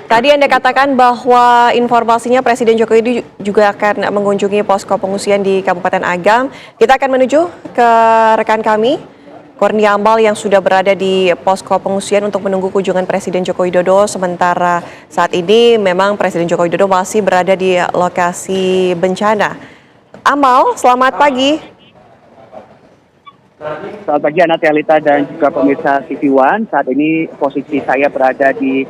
Tadi Anda katakan bahwa informasinya Presiden Jokowi juga akan mengunjungi posko pengungsian di Kabupaten Agam. Kita akan menuju ke rekan kami, Kurnia Ambal yang sudah berada di posko pengungsian untuk menunggu kunjungan Presiden Joko Widodo. Sementara saat ini memang Presiden Joko Widodo masih berada di lokasi bencana. Amal, selamat pagi. Selamat pagi Anat Elita dan juga pemirsa TV One. Saat ini posisi saya berada di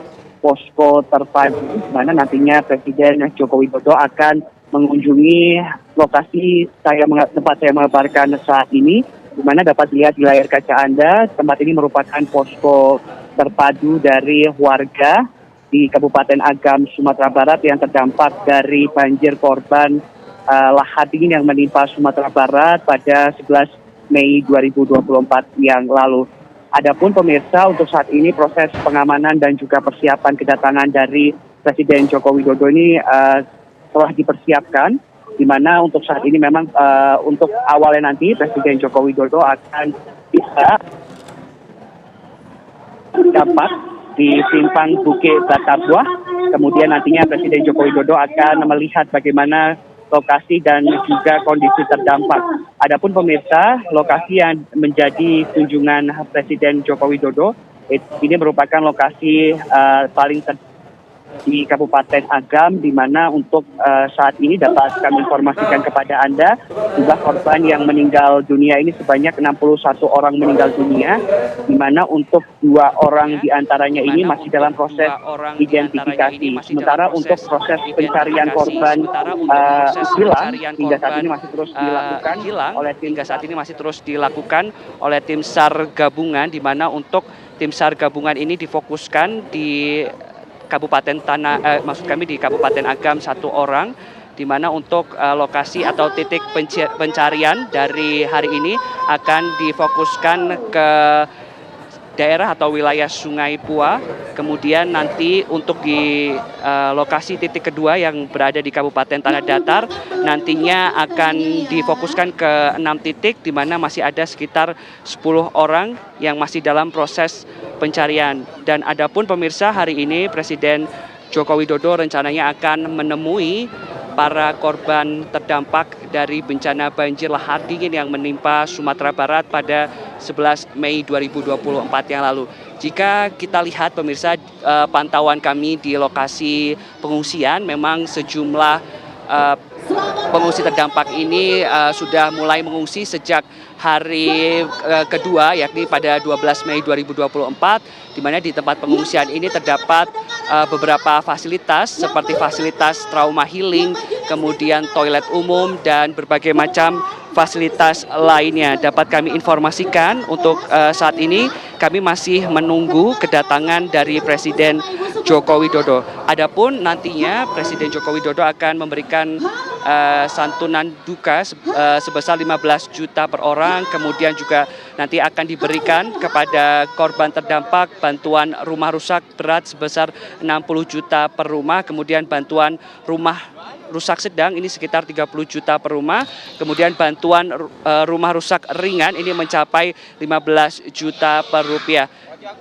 posko terpadu, di mana nantinya Presiden Joko Widodo akan mengunjungi lokasi tempat saya mengabarkan saat ini, di mana dapat dilihat di layar kaca Anda, tempat ini merupakan posko terpadu dari warga di Kabupaten Agam, Sumatera Barat yang terdampak dari banjir korban lahar dingin yang menimpa Sumatera Barat pada 11 Mei 2024 yang lalu. Adapun pemirsa, untuk saat ini proses pengamanan dan juga persiapan kedatangan dari Presiden Joko Widodo ini telah dipersiapkan, di mana untuk saat ini memang untuk awalnya nanti Presiden Joko Widodo akan bisa dapat di Simpang Bukit Batabuah. Kemudian nantinya Presiden Joko Widodo akan melihat bagaimana lokasi dan juga kondisi terdampak. Adapun pemirsa, lokasi yang menjadi kunjungan Presiden Joko Widodo ini merupakan lokasi paling di Kabupaten Agam, di mana untuk saat ini dapat kami informasikan kepada Anda, jumlah korban yang meninggal dunia ini sebanyak 61 orang meninggal dunia, di mana untuk 2 orang diantaranya ini masih dalam proses identifikasi. Sementara untuk proses pencarian korban hilang hingga saat ini masih terus dilakukan oleh tim SAR gabungan, di mana untuk tim SAR gabungan ini difokuskan di Kabupaten di Kabupaten Agam 1 orang, di mana untuk lokasi atau titik pencarian dari hari ini akan difokuskan ke daerah atau wilayah Sungai Pua. Kemudian nanti untuk di lokasi titik kedua yang berada di Kabupaten Tanah Datar nantinya akan difokuskan ke 6 titik, di mana masih ada sekitar 10 orang yang masih dalam proses pencarian. Dan adapun pemirsa, hari ini Presiden Joko Widodo rencananya akan menemui para korban terdampak dari bencana banjir lahar dingin yang menimpa Sumatera Barat pada 11 Mei 2024 yang lalu. Jika kita lihat pemirsa, pantauan kami di lokasi pengungsian, memang sejumlah pengungsi terdampak ini sudah mulai mengungsi sejak hari kedua, yakni pada 12 Mei 2024, di mana di tempat pengungsian ini terdapat beberapa fasilitas seperti fasilitas trauma healing, kemudian toilet umum, dan berbagai macam fasilitas lainnya. Dapat kami informasikan untuk saat ini kami masih menunggu kedatangan dari Presiden Joko Widodo. Adapun nantinya Presiden Joko Widodo akan memberikan santunan duka sebesar 15 juta per orang, kemudian juga nanti akan diberikan kepada korban terdampak bantuan rumah rusak berat sebesar 60 juta per rumah, kemudian bantuan rumah rusak sedang ini sekitar 30 juta per rumah, kemudian bantuan rumah rusak ringan ini mencapai 15 juta per rupiah.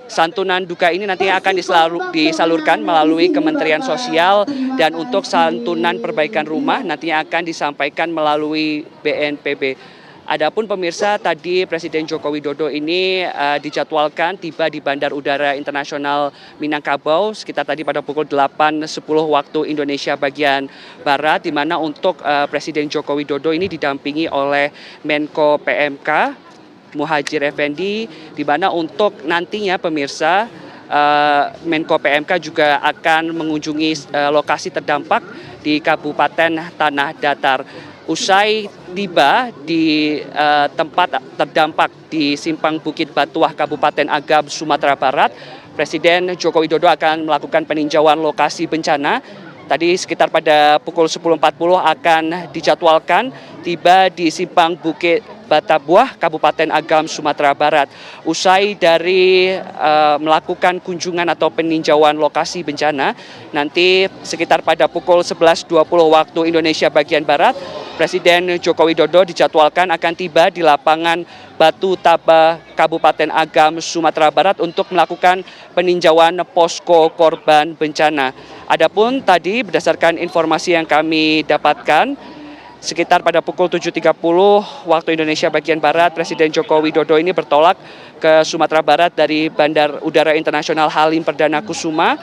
Santunan duka ini nantinya akan disalurkan melalui Kementerian Sosial, dan untuk santunan perbaikan rumah nantinya akan disampaikan melalui BNPB. Adapun pemirsa, tadi Presiden Joko Widodo ini dijadwalkan tiba di Bandar Udara Internasional Minangkabau sekitar tadi pada pukul 8.10 waktu Indonesia bagian Barat, di mana untuk Presiden Joko Widodo ini didampingi oleh Menko PMK Muhadjir Effendi, di mana untuk nantinya pemirsa Menko PMK juga akan mengunjungi lokasi terdampak di Kabupaten Tanah Datar. Usai tiba di tempat terdampak di Simpang Bukit Batuah Kabupaten Agam, Sumatera Barat, Presiden Joko Widodo akan melakukan peninjauan lokasi bencana. Tadi sekitar pada pukul 10.40 akan dijadwalkan tiba di Simpang Bukit Batabuah, Kabupaten Agam, Sumatera Barat. Usai dari melakukan kunjungan atau peninjauan lokasi bencana, nanti sekitar pada pukul 11.20 waktu Indonesia bagian Barat, Presiden Joko Widodo dijadwalkan akan tiba di lapangan Batu Taba, Kabupaten Agam, Sumatera Barat untuk melakukan peninjauan posko korban bencana. Adapun tadi berdasarkan informasi yang kami dapatkan, sekitar pada pukul 7.30 waktu Indonesia bagian Barat, Presiden Joko Widodo ini bertolak ke Sumatera Barat dari Bandar Udara Internasional Halim Perdana Kusuma.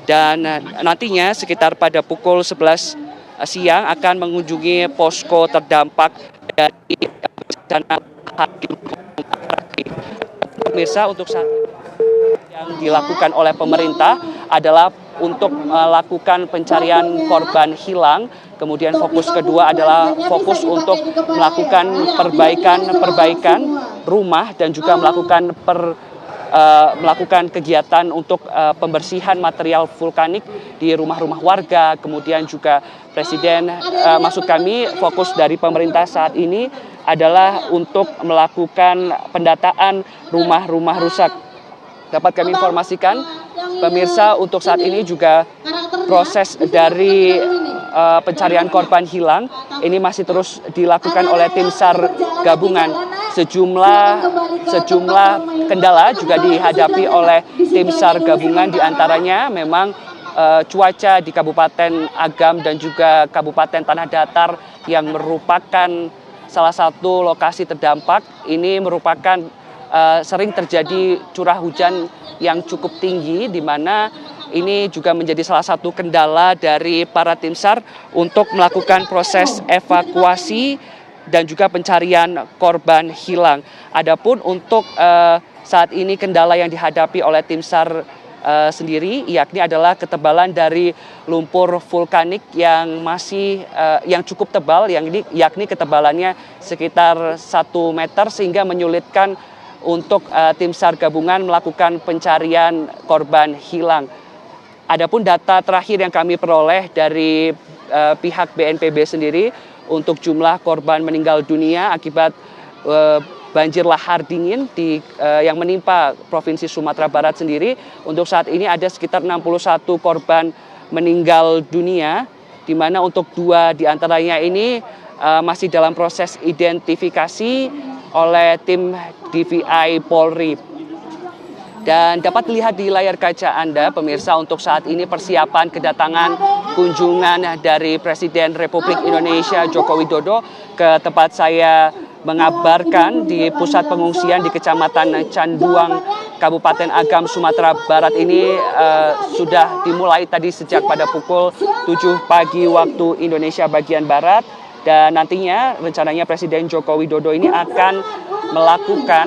Dan nantinya sekitar pada pukul 11 siang akan mengunjungi posko terdampak dari bencana Halim. Pemirsa, untuk saat yang dilakukan oleh pemerintah adalah untuk melakukan pencarian korban hilang. Kemudian fokus kedua adalah fokus untuk melakukan perbaikan rumah dan juga melakukan kegiatan untuk pembersihan material vulkanik di rumah-rumah warga. Kemudian juga Presiden, maksud kami fokus dari pemerintah saat ini adalah untuk melakukan pendataan rumah-rumah rusak. Dapat kami informasikan, pemirsa, untuk saat ini juga proses dari pencarian korban hilang ini masih terus dilakukan oleh tim SAR gabungan. Sejumlah kendala juga dihadapi oleh tim SAR gabungan, diantaranya memang cuaca di Kabupaten Agam dan juga Kabupaten Tanah Datar yang merupakan salah satu lokasi terdampak. Ini merupakan sering terjadi curah hujan yang cukup tinggi, di mana ini juga menjadi salah satu kendala dari para tim SAR untuk melakukan proses evakuasi dan juga pencarian korban hilang. Adapun untuk saat ini kendala yang dihadapi oleh tim SAR sendiri yakni adalah ketebalan dari lumpur vulkanik yang cukup tebal, yakni ketebalannya sekitar 1 meter, sehingga menyulitkan untuk tim SAR gabungan melakukan pencarian korban hilang. Adapun data terakhir yang kami peroleh dari pihak BNPB sendiri untuk jumlah korban meninggal dunia akibat banjir lahar dingin yang menimpa Provinsi Sumatera Barat sendiri, untuk saat ini ada sekitar 61 korban meninggal dunia, di mana untuk 2 diantaranya ini masih dalam proses identifikasi oleh tim DVI Polri. Dan dapat dilihat di layar kaca Anda, pemirsa, untuk saat ini persiapan kedatangan kunjungan dari Presiden Republik Indonesia Joko Widodo ke tempat saya mengabarkan di pusat pengungsian di Kecamatan Canduang, Kabupaten Agam, Sumatera Barat ini sudah dimulai tadi sejak pada pukul 7 pagi waktu Indonesia bagian Barat. Dan nantinya rencananya Presiden Joko Widodo ini akan melakukan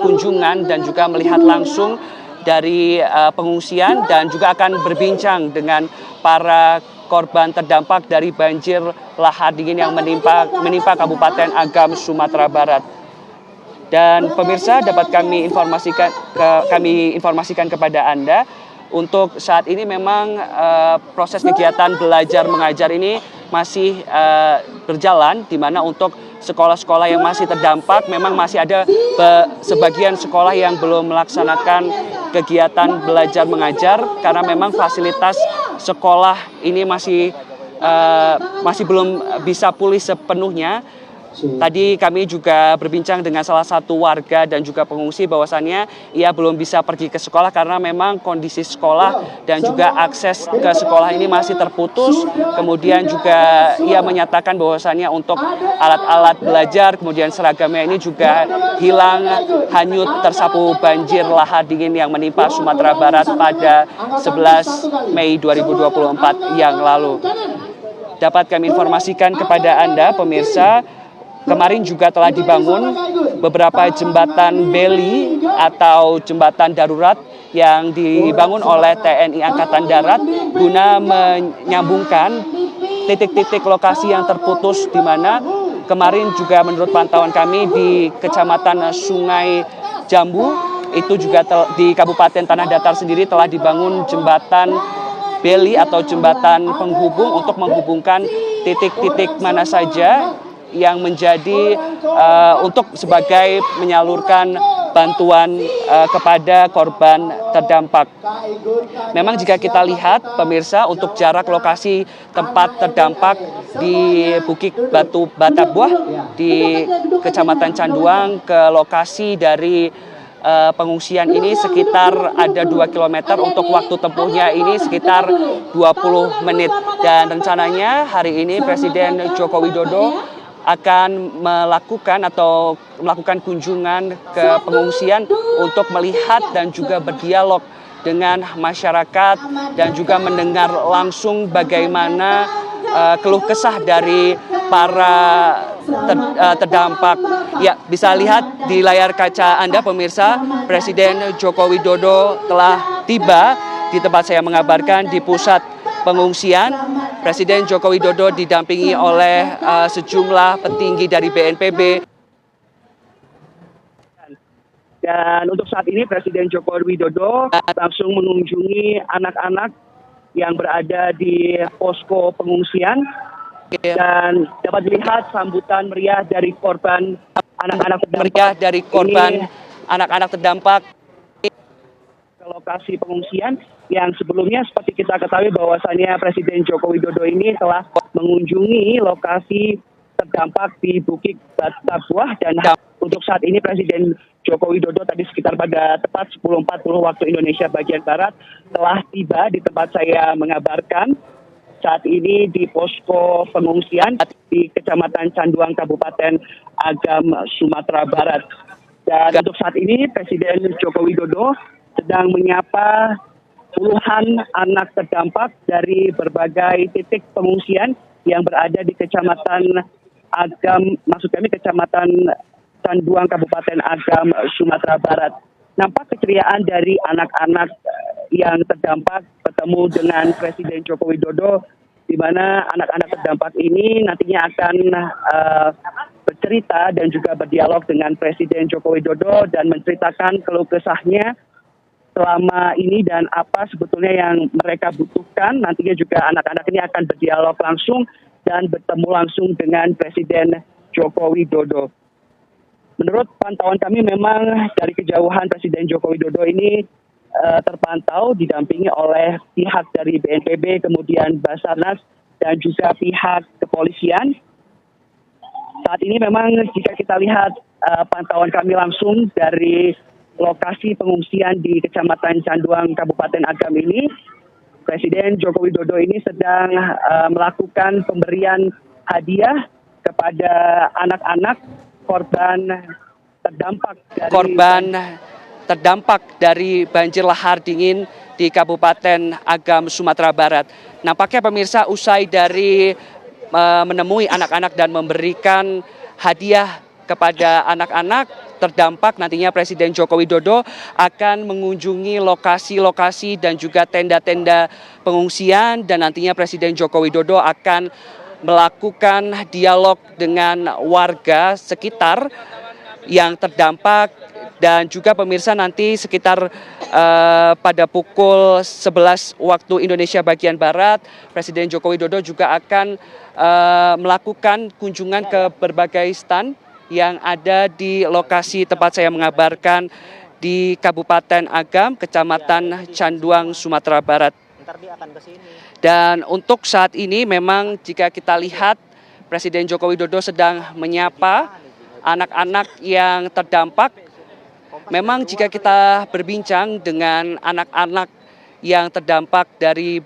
kunjungan dan juga melihat langsung dari pengungsian dan juga akan berbincang dengan para korban terdampak dari banjir lahar dingin yang menimpa Kabupaten Agam, Sumatera Barat. Dan pemirsa, dapat kami informasikan kepada Anda, untuk saat ini memang proses kegiatan belajar mengajar ini masih berjalan, di mana untuk sekolah-sekolah yang masih terdampak memang masih ada sebagian sekolah yang belum melaksanakan kegiatan belajar mengajar karena memang fasilitas sekolah ini masih belum bisa pulih sepenuhnya. Tadi kami juga berbincang dengan salah satu warga dan juga pengungsi, bahwasannya ia belum bisa pergi ke sekolah karena memang kondisi sekolah dan juga akses ke sekolah ini masih terputus. Kemudian juga ia menyatakan bahwasannya untuk alat-alat belajar, kemudian seragamnya ini juga hilang, hanyut tersapu banjir lahar dingin yang menimpa Sumatera Barat pada 11 Mei 2024 yang lalu. Dapat kami informasikan kepada Anda, pemirsa, kemarin juga telah dibangun beberapa jembatan beli atau jembatan darurat yang dibangun oleh TNI Angkatan Darat guna menyambungkan titik-titik lokasi yang terputus, di mana kemarin juga menurut pantauan kami di Kecamatan Sungai Jambu itu juga di Kabupaten Tanah Datar sendiri telah dibangun jembatan beli atau jembatan penghubung untuk menghubungkan titik-titik mana saja yang menjadi untuk sebagai menyalurkan bantuan kepada korban terdampak. Memang jika kita lihat pemirsa, untuk jarak lokasi tempat terdampak di Bukit Batu Batabuah di Kecamatan Canduang ke lokasi dari pengungsian ini sekitar ada 2 km, untuk waktu tempuhnya ini sekitar 20 menit. Dan rencananya hari ini Presiden Joko Widodo akan melakukan kunjungan ke pengungsian untuk melihat dan juga berdialog dengan masyarakat dan juga mendengar langsung bagaimana keluh kesah dari para terdampak. Ya, bisa lihat di layar kaca Anda pemirsa, Presiden Joko Widodo telah tiba di tempat saya mengabarkan di pusat pengungsian. Presiden Joko Widodo didampingi oleh sejumlah petinggi dari BNPB. Dan untuk saat ini Presiden Joko Widodo langsung mengunjungi anak-anak yang berada di posko pengungsian. Dan dapat dilihat sambutan meriah dari korban anak-anak terdampak ke lokasi pengungsian yang sebelumnya seperti kita ketahui bahwasannya Presiden Joko Widodo ini telah mengunjungi lokasi terdampak di Bukit Batabuah. Dan untuk saat ini Presiden Joko Widodo tadi sekitar pada tepat 10.40 waktu Indonesia bagian Barat telah tiba di tempat saya mengabarkan saat ini di posko pengungsian di Kecamatan Canduang, Kabupaten Agam, Sumatera Barat. Dan untuk saat ini Presiden Joko Widodo sedang menyapa puluhan anak terdampak dari berbagai titik pengungsian yang berada di Kecamatan Agam, Kecamatan Canduang, Kabupaten Agam, Sumatera Barat. Nampak keceriaan dari anak-anak yang terdampak bertemu dengan Presiden Joko Widodo, di mana anak-anak terdampak ini nantinya akan bercerita dan juga berdialog dengan Presiden Joko Widodo dan menceritakan keluh kesahnya selama ini dan apa sebetulnya yang mereka butuhkan. Nantinya juga anak-anak ini akan berdialog langsung dan bertemu langsung dengan Presiden Joko Widodo. Menurut pantauan kami memang dari kejauhan Presiden Joko Widodo ini terpantau didampingi oleh pihak dari BNPB, kemudian Basarnas dan juga pihak kepolisian. Saat ini memang jika kita lihat pantauan kami langsung dari lokasi pengungsian di Kecamatan Canduang, Kabupaten Agam ini, Presiden Joko Widodo ini sedang melakukan pemberian hadiah kepada anak-anak korban terdampak dari banjir lahar dingin di Kabupaten Agam, Sumatera Barat. Nampaknya pemirsa, usai dari menemui anak-anak dan memberikan hadiah kepada anak-anak terdampak, nantinya Presiden Joko Widodo akan mengunjungi lokasi-lokasi dan juga tenda-tenda pengungsian, dan nantinya Presiden Joko Widodo akan melakukan dialog dengan warga sekitar yang terdampak. Dan juga pemirsa, nanti sekitar pada pukul 11 waktu Indonesia bagian Barat, Presiden Joko Widodo juga akan melakukan kunjungan ke berbagai stand yang ada di lokasi tempat saya mengabarkan di Kabupaten Agam, Kecamatan Canduang, Sumatera Barat. Dan untuk saat ini memang jika kita lihat Presiden Joko Widodo sedang menyapa anak-anak yang terdampak. Memang jika kita berbincang dengan anak-anak yang terdampak dari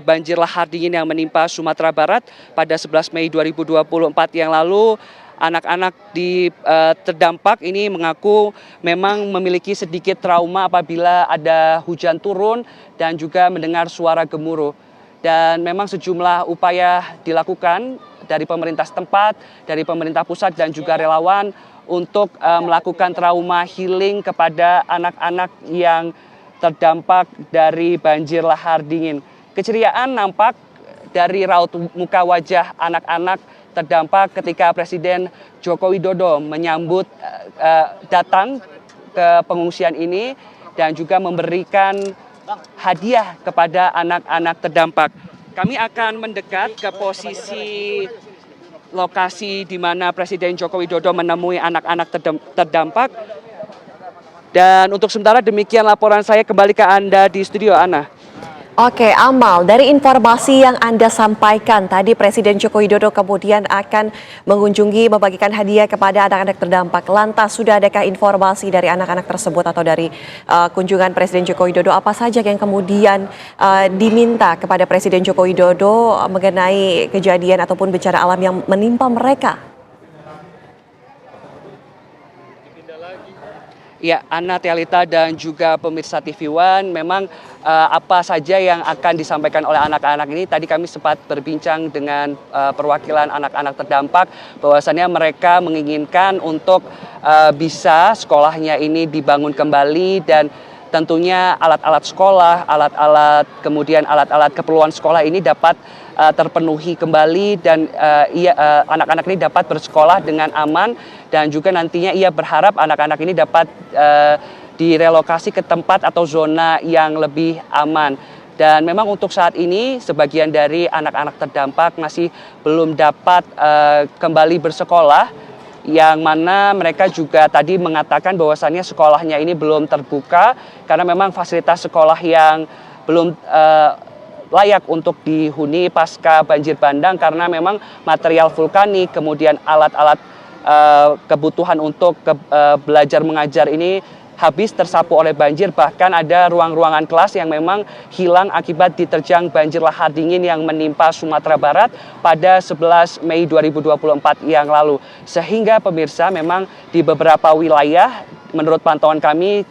banjir lahar dingin yang menimpa Sumatera Barat pada 11 Mei 2024 yang lalu, anak-anak terdampak ini mengaku memang memiliki sedikit trauma apabila ada hujan turun dan juga mendengar suara gemuruh. Dan memang sejumlah upaya dilakukan dari pemerintah setempat, dari pemerintah pusat dan juga relawan untuk melakukan trauma healing kepada anak-anak yang terdampak dari banjir lahar dingin. Keceriaan nampak dari raut muka wajah anak-anak terdampak ketika Presiden Joko Widodo menyambut datang ke pengungsian ini dan juga memberikan hadiah kepada anak-anak terdampak. Kami akan mendekat ke posisi lokasi di mana Presiden Joko Widodo menemui anak-anak terdampak. Dan untuk sementara demikian laporan saya, kembali ke Anda di studio, Ana. Oke, Amal, dari informasi yang Anda sampaikan tadi, Presiden Joko Widodo kemudian akan mengunjungi membagikan hadiah kepada anak-anak terdampak. Lantas, sudah adakah informasi dari anak-anak tersebut atau dari kunjungan Presiden Joko Widodo, apa saja yang kemudian diminta kepada Presiden Joko Widodo mengenai kejadian ataupun bencana alam yang menimpa mereka? Ya, Ana, Tialita, dan juga pemirsa TV One, memang apa saja yang akan disampaikan oleh anak-anak ini, tadi kami sempat berbincang dengan perwakilan anak-anak terdampak, bahwasannya mereka menginginkan untuk bisa sekolahnya ini dibangun kembali, dan tentunya alat-alat sekolah, kemudian alat-alat keperluan sekolah ini dapat terpenuhi kembali, dan anak-anak ini dapat bersekolah dengan aman, dan juga nantinya ia berharap anak-anak ini dapat direlokasi ke tempat atau zona yang lebih aman. Dan memang untuk saat ini sebagian dari anak-anak terdampak masih belum dapat kembali bersekolah, yang mana mereka juga tadi mengatakan bahwasannya sekolahnya ini belum terbuka karena memang fasilitas sekolah yang belum layak untuk dihuni pasca banjir bandang, karena memang material vulkanik, kemudian alat-alat kebutuhan untuk belajar mengajar ini habis tersapu oleh banjir. Bahkan ada ruang-ruangan kelas yang memang hilang akibat diterjang banjir lahar dingin yang menimpa Sumatera Barat pada 11 Mei 2024 yang lalu. Sehingga pemirsa, memang di beberapa wilayah menurut pantauan kami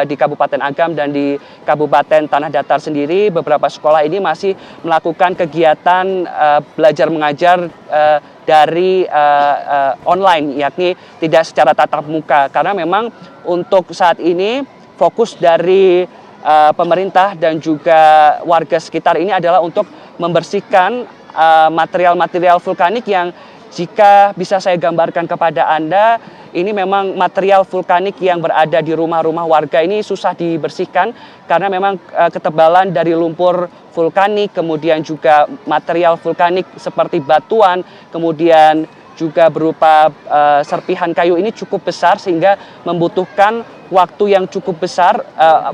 di Kabupaten Agam dan di Kabupaten Tanah Datar sendiri, beberapa sekolah ini masih melakukan kegiatan belajar mengajar dari online, yakni tidak secara tatap muka, karena memang untuk saat ini fokus dari pemerintah dan juga warga sekitar ini adalah untuk membersihkan material-material vulkanik yang, jika bisa saya gambarkan kepada Anda, ini memang material vulkanik yang berada di rumah-rumah warga ini susah dibersihkan karena memang ketebalan dari lumpur vulkanik, kemudian juga material vulkanik seperti batuan, kemudian juga berupa serpihan kayu ini cukup besar, sehingga membutuhkan waktu yang cukup besar,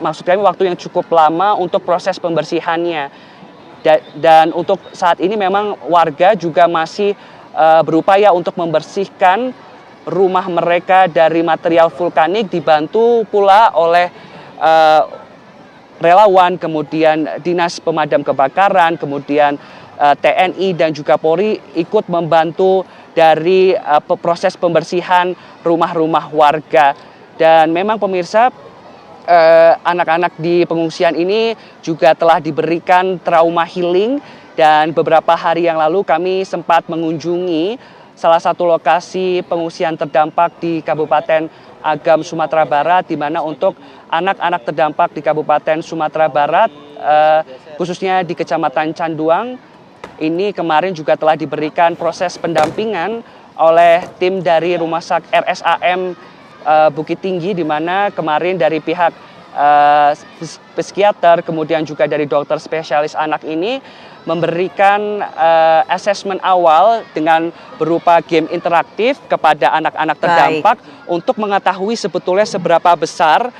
maksud kami waktu yang cukup lama untuk proses pembersihannya. Dan untuk saat ini memang warga juga masih berupaya untuk membersihkan rumah mereka dari material vulkanik, dibantu pula oleh relawan, kemudian Dinas Pemadam Kebakaran, kemudian TNI dan juga Polri ikut membantu dari proses pembersihan rumah-rumah warga. Dan memang pemirsa, anak-anak di pengungsian ini juga telah diberikan trauma healing, dan beberapa hari yang lalu kami sempat mengunjungi salah satu lokasi pengungsian terdampak di Kabupaten Agam, Sumatera Barat, di mana untuk anak-anak terdampak di Kabupaten Sumatera Barat, khususnya di Kecamatan Canduang, ini kemarin juga telah diberikan proses pendampingan oleh tim dari Rumah Sakit RSAM Bukit Tinggi, di mana kemarin dari pihak psikiater, kemudian juga dari dokter spesialis anak ini memberikan asesmen awal dengan berupa game interaktif kepada anak-anak terdampak untuk mengetahui sebetulnya seberapa besar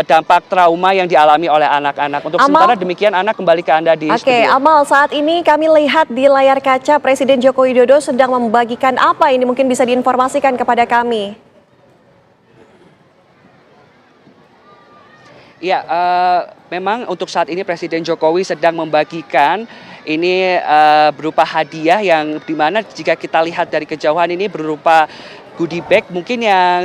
dampak trauma yang dialami oleh anak-anak. Untuk sementara demikian, Ana, kembali ke Anda di studio. Oke, Amal, saat ini kami lihat di layar kaca Presiden Joko Widodo sedang membagikan apa ini, mungkin bisa diinformasikan kepada kami. Ya, memang untuk saat ini Presiden Jokowi sedang membagikan ini berupa hadiah yang dimana jika kita lihat dari kejauhan ini berupa goodie bag, mungkin yang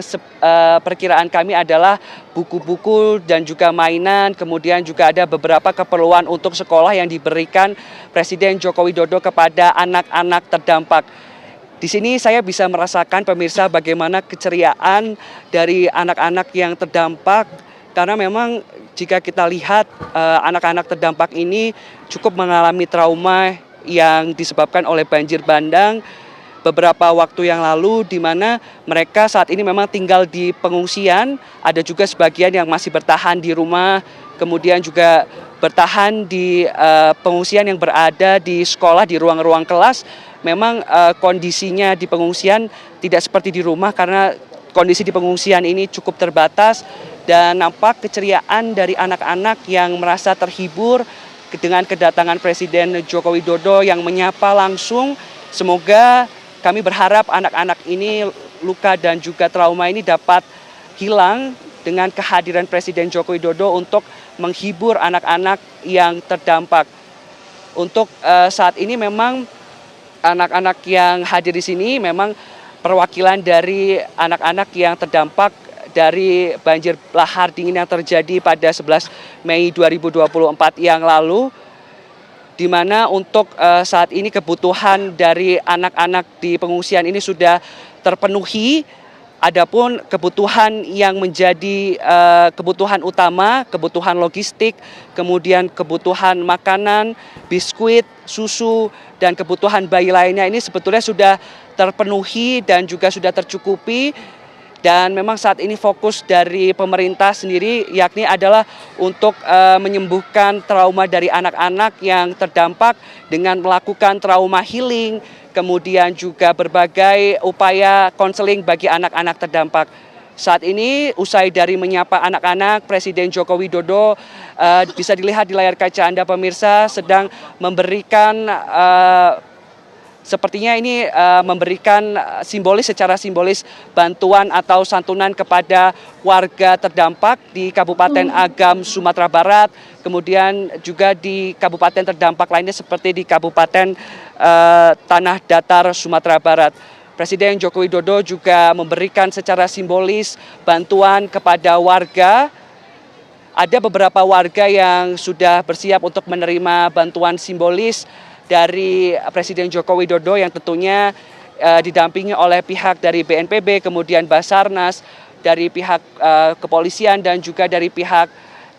perkiraan kami adalah buku-buku dan juga mainan, kemudian juga ada beberapa keperluan untuk sekolah yang diberikan Presiden Joko Widodo kepada anak-anak terdampak. Di sini saya bisa merasakan, pemirsa, bagaimana keceriaan dari anak-anak yang terdampak, karena memang jika kita lihat anak-anak terdampak ini cukup mengalami trauma yang disebabkan oleh banjir bandang beberapa waktu yang lalu, di mana mereka saat ini memang tinggal di pengungsian, ada juga sebagian yang masih bertahan di rumah, kemudian juga bertahan di pengungsian yang berada di sekolah, di ruang-ruang kelas. memang kondisinya di pengungsian tidak seperti di rumah karena kondisi di pengungsian ini cukup terbatas dan nampak keceriaan dari anak-anak yang merasa terhibur dengan kedatangan Presiden Joko Widodo yang menyapa langsung. Semoga kami berharap anak-anak ini luka dan juga trauma ini dapat hilang dengan kehadiran Presiden Joko Widodo untuk menghibur anak-anak yang terdampak. Untuk saat ini memang anak-anak yang hadir di sini memang perwakilan dari anak-anak yang terdampak dari banjir lahar dingin yang terjadi pada 11 Mei 2024 yang lalu, di mana untuk saat ini kebutuhan dari anak-anak di pengungsian ini sudah terpenuhi. Adapun kebutuhan yang menjadi kebutuhan utama, kebutuhan logistik, kemudian kebutuhan makanan, biskuit, susu, dan kebutuhan bayi lainnya ini sebetulnya sudah terpenuhi dan juga sudah tercukupi. Dan memang saat ini fokus dari pemerintah sendiri yakni adalah untuk menyembuhkan trauma dari anak-anak yang terdampak dengan melakukan trauma healing, kemudian juga berbagai upaya konseling bagi anak-anak terdampak. Saat ini usai dari menyapa anak-anak, Presiden Joko Widodo bisa dilihat di layar kaca Anda pemirsa sedang memberikan sepertinya ini memberikan secara simbolis bantuan atau santunan kepada warga terdampak di Kabupaten Agam, Sumatera Barat, kemudian juga di kabupaten terdampak lainnya seperti di Kabupaten Tanah Datar, Sumatera Barat. Presiden Joko Widodo juga memberikan secara simbolis bantuan kepada warga. Ada beberapa warga yang sudah bersiap untuk menerima bantuan simbolis dari Presiden Joko Widodo yang tentunya didampingi oleh pihak dari BNPB, kemudian Basarnas, dari pihak kepolisian dan juga dari pihak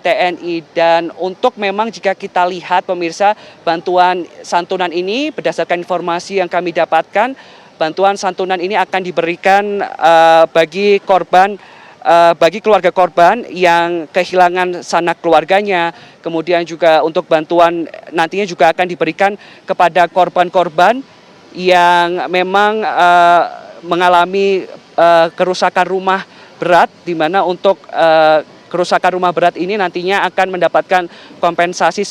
TNI. Dan untuk memang jika kita lihat pemirsa, bantuan santunan ini berdasarkan informasi yang kami dapatkan, bantuan santunan ini akan diberikan bagi keluarga korban yang kehilangan sanak keluarganya. Kemudian juga untuk bantuan nantinya juga akan diberikan kepada korban-korban yang memang mengalami kerusakan rumah berat, di mana untuk kerusakan rumah berat ini nantinya akan mendapatkan kompensasi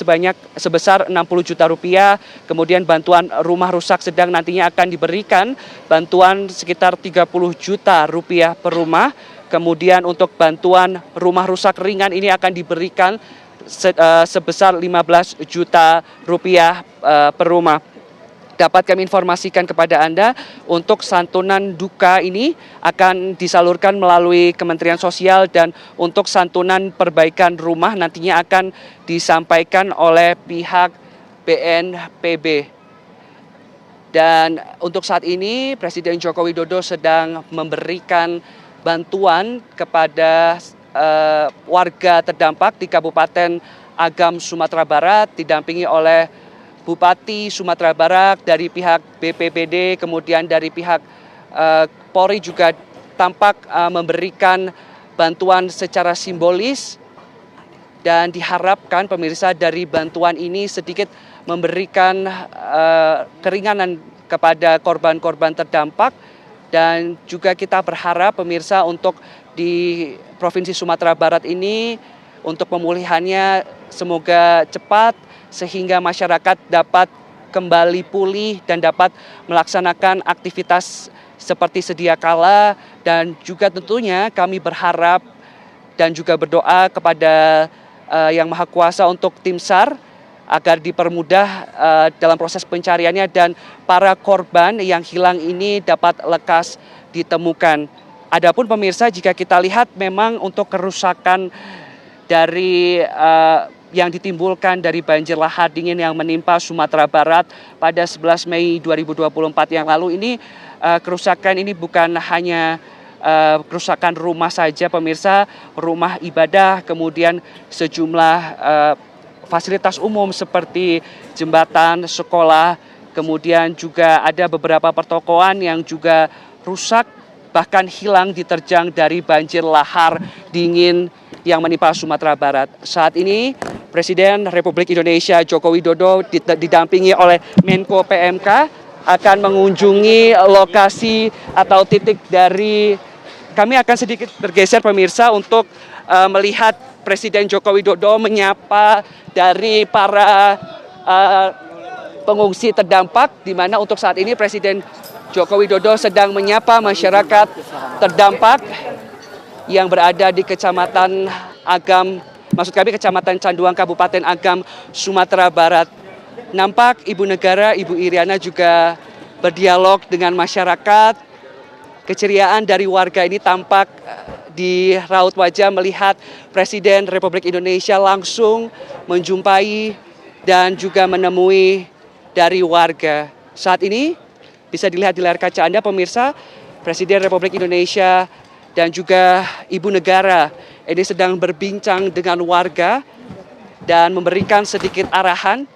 sebesar 60 juta rupiah. Kemudian bantuan rumah rusak sedang nantinya akan diberikan bantuan sekitar 30 juta rupiah per rumah. Kemudian untuk bantuan rumah rusak ringan ini akan diberikan sebesar 15 juta rupiah per rumah. Dapat kami informasikan kepada Anda untuk santunan duka ini akan disalurkan melalui Kementerian Sosial dan untuk santunan perbaikan rumah nantinya akan disampaikan oleh pihak BNPB. Dan untuk saat ini Presiden Joko Widodo sedang memberikan bantuan kepada warga terdampak di Kabupaten Agam, Sumatera Barat, didampingi oleh Bupati Sumatera Barat, dari pihak BPBD, kemudian dari pihak Polri juga tampak memberikan bantuan secara simbolis. Dan diharapkan pemirsa dari bantuan ini sedikit memberikan keringanan kepada korban-korban terdampak. Dan juga kita berharap pemirsa untuk di Provinsi Sumatera Barat ini untuk pemulihannya semoga cepat sehingga masyarakat dapat kembali pulih dan dapat melaksanakan aktivitas seperti sedia kala. Dan juga tentunya kami berharap dan juga berdoa kepada Yang Maha Kuasa untuk tim SAR agar dipermudah dalam proses pencariannya dan para korban yang hilang ini dapat lekas ditemukan. Adapun pemirsa, jika kita lihat memang untuk kerusakan dari yang ditimbulkan dari banjir lahar dingin yang menimpa Sumatera Barat pada 11 Mei 2024 yang lalu ini, kerusakan ini bukan hanya kerusakan rumah saja pemirsa, rumah ibadah, kemudian sejumlah fasilitas umum seperti jembatan, sekolah, kemudian juga ada beberapa pertokoan yang juga rusak bahkan hilang diterjang dari banjir lahar dingin yang menimpa Sumatera Barat. Saat ini Presiden Republik Indonesia Joko Widodo didampingi oleh Menko PMK akan mengunjungi lokasi atau titik dari, kami akan sedikit bergeser pemirsa untuk melihat Presiden Joko Widodo menyapa dari para pengungsi terdampak, di mana untuk saat ini Presiden Joko Widodo sedang menyapa masyarakat terdampak yang berada di Kecamatan Agam, maksud kami Kecamatan Canduang, Kabupaten Agam, Sumatera Barat. Nampak Ibu Negara, Ibu Iriana juga berdialog dengan masyarakat. Keceriaan dari warga ini tampak di raut wajah melihat Presiden Republik Indonesia langsung menjumpai dan juga menemui dari warga. Saat ini bisa dilihat di layar kaca Anda pemirsa, Presiden Republik Indonesia dan juga Ibu Negara ini sedang berbincang dengan warga dan memberikan sedikit arahan.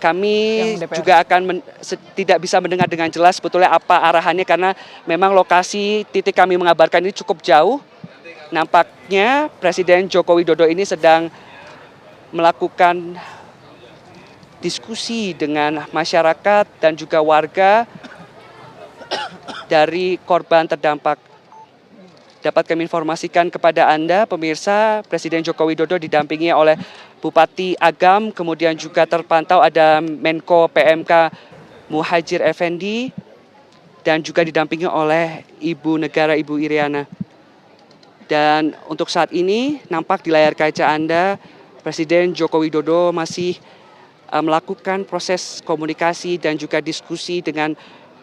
Kami juga akan tidak bisa mendengar dengan jelas sebetulnya apa arahannya karena memang lokasi titik kami mengabarkan ini cukup jauh. Nampaknya Presiden Joko Widodo ini sedang melakukan diskusi dengan masyarakat dan juga warga dari korban terdampak. Dapat kami informasikan kepada Anda, pemirsa, Presiden Joko Widodo didampingi oleh Bupati Agam, kemudian juga terpantau ada Menko PMK Muhadjir Effendi, dan juga didampingi oleh Ibu Negara, Ibu Iriana. Dan untuk saat ini, nampak di layar kaca Anda, Presiden Joko Widodo masih melakukan proses komunikasi dan juga diskusi dengan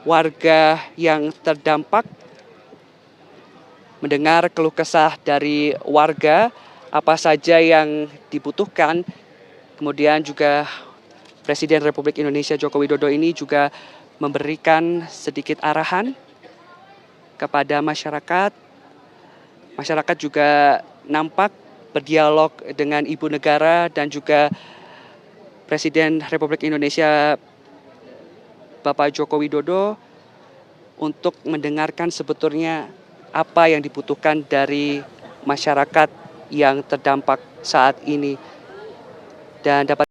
warga yang terdampak, mendengar keluh kesah dari warga, apa saja yang dibutuhkan. Kemudian juga Presiden Republik Indonesia Joko Widodo ini juga memberikan sedikit arahan kepada masyarakat. Masyarakat juga nampak berdialog dengan Ibu Negara dan juga Presiden Republik Indonesia Bapak Joko Widodo untuk mendengarkan sebetulnya apa yang dibutuhkan dari masyarakat yang terdampak saat ini. Dan dapat